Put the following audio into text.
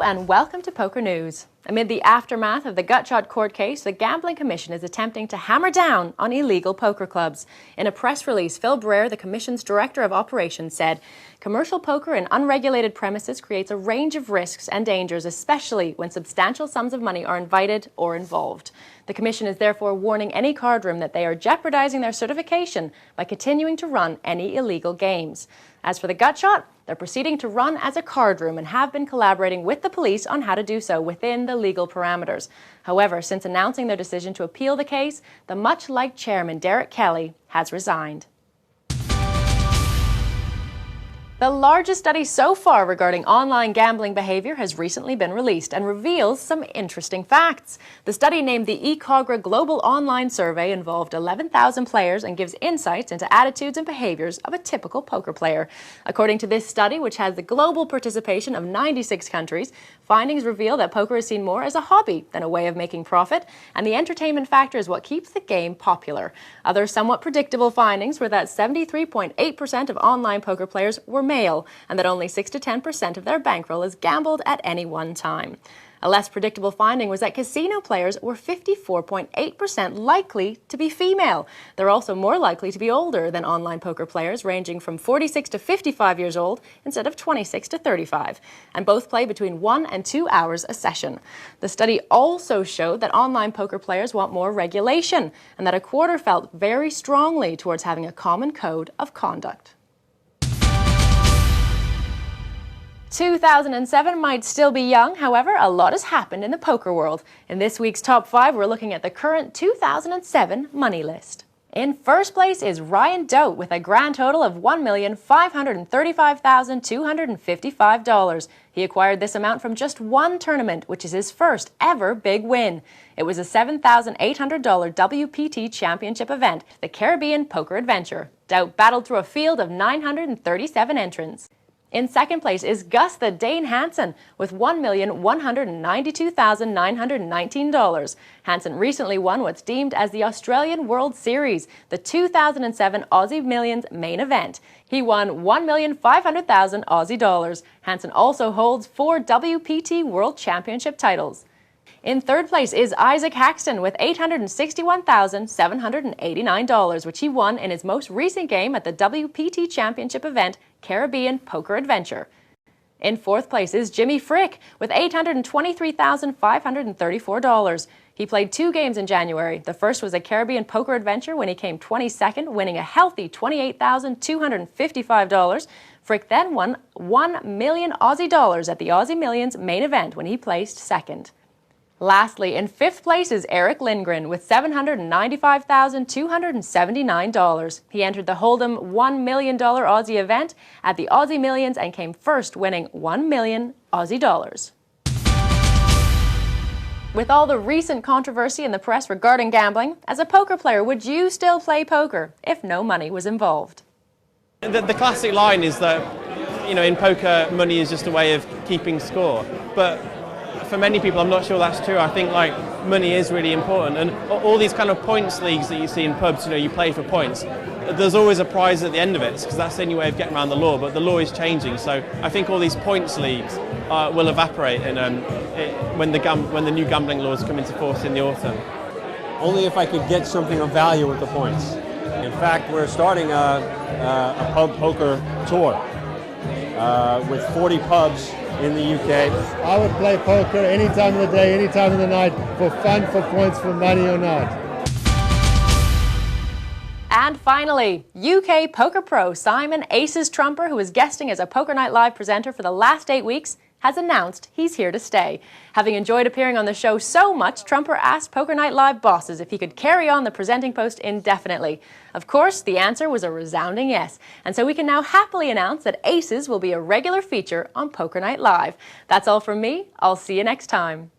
and welcome to Poker News. Amid the aftermath of the Gutshot court case, the Gambling Commission is attempting to hammer down on illegal poker clubs. In a press release, Phil Breyer, the Commission's Director of Operations, said, "Commercial poker in unregulated premises creates a range of risks and dangers, especially when substantial sums of money are invited or involved. The Commission is therefore warning any card room that they are jeopardizing their certification by continuing to run any illegal games." As for the Gutshot, they're proceeding to run as a card room and have been collaborating with the police on how to do so within the legal parameters. However, since announcing their decision to appeal the case, the much-liked chairman, Derek Kelly, has resigned. The largest study so far regarding online gambling behavior has recently been released and reveals some interesting facts. The study, named the eCogra Global Online Survey, involved 11,000 players and gives insights into attitudes and behaviors of a typical poker player. According to this study, which has the global participation of 96 countries, findings reveal that poker is seen more as a hobby than a way of making profit, and the entertainment factor is what keeps the game popular. Other somewhat predictable findings were that 73.8% of online poker players were male, and that only 6 to 10% of their bankroll is gambled at any one time. A less predictable finding was that casino players were 54.8% likely to be female. They're also more likely to be older than online poker players, ranging from 46 to 55 years old instead of 26 to 35, and both play between 1 and 2 hours a session. The study also showed that online poker players want more regulation, and that a quarter felt very strongly towards having a common code of conduct. 2007 might still be young, however, a lot has happened in the poker world. In this week's Top 5, we're looking at the current 2007 money list. In first place is Ryan Dote with a grand total of $1,535,255. He acquired this amount from just one tournament, which is his first ever big win. It was a $7,800 WPT Championship event, the Caribbean Poker Adventure. Dote battled through a field of 937 entrants. In second place is Gus the Dane Hansen with $1,192,919. Hansen recently won what's deemed as the Australian World Series, the 2007 Aussie Millions main event. He won $1,500,000 Aussie dollars. Hansen also holds 4 WPT World Championship titles. In third place is Isaac Haxton with $861,789, which he won in his most recent game at the WPT Championship event, Caribbean Poker Adventure. In fourth place is Jimmy Frick with $823,534. He played 2 games in January. The first was a Caribbean Poker Adventure when he came 22nd, winning a healthy $28,255. Frick then won $1 million Aussie dollars at the Aussie Millions main event when he placed second. Lastly, in fifth place is Eric Lindgren with $795,279. He entered the Hold'em $1 million Aussie event at the Aussie Millions and came first, winning $1 million Aussie dollars. With all the recent controversy in the press regarding gambling, as a poker player, would you still play poker if no money was involved? The classic line is that, in poker, money is just a way of keeping score. But for many people, I'm not sure that's true. I think money is really important, and all these kind of points leagues that you see in pubs, you play for points. There's always a prize at the end of it, because that's the only way of getting around the law. But the law is changing, so I think all these points leagues will evaporate when the new gambling laws come into force in the autumn. Only if I could get something of value with the points. In fact, we're starting a pub poker tour with 40 pubs in the UK. I would play poker any time of the day, any time of the night, for fun, for points, for money or not. And finally, UK poker pro Simon Aces Trumper, who is guesting as a Poker Night Live presenter for the last 8 weeks, has announced he's here to stay. Having enjoyed appearing on the show so much, Trumper asked Poker Night Live bosses if he could carry on the presenting post indefinitely. Of course, the answer was a resounding yes, and so we can now happily announce that Aces will be a regular feature on Poker Night Live. That's all from me. I'll see you next time.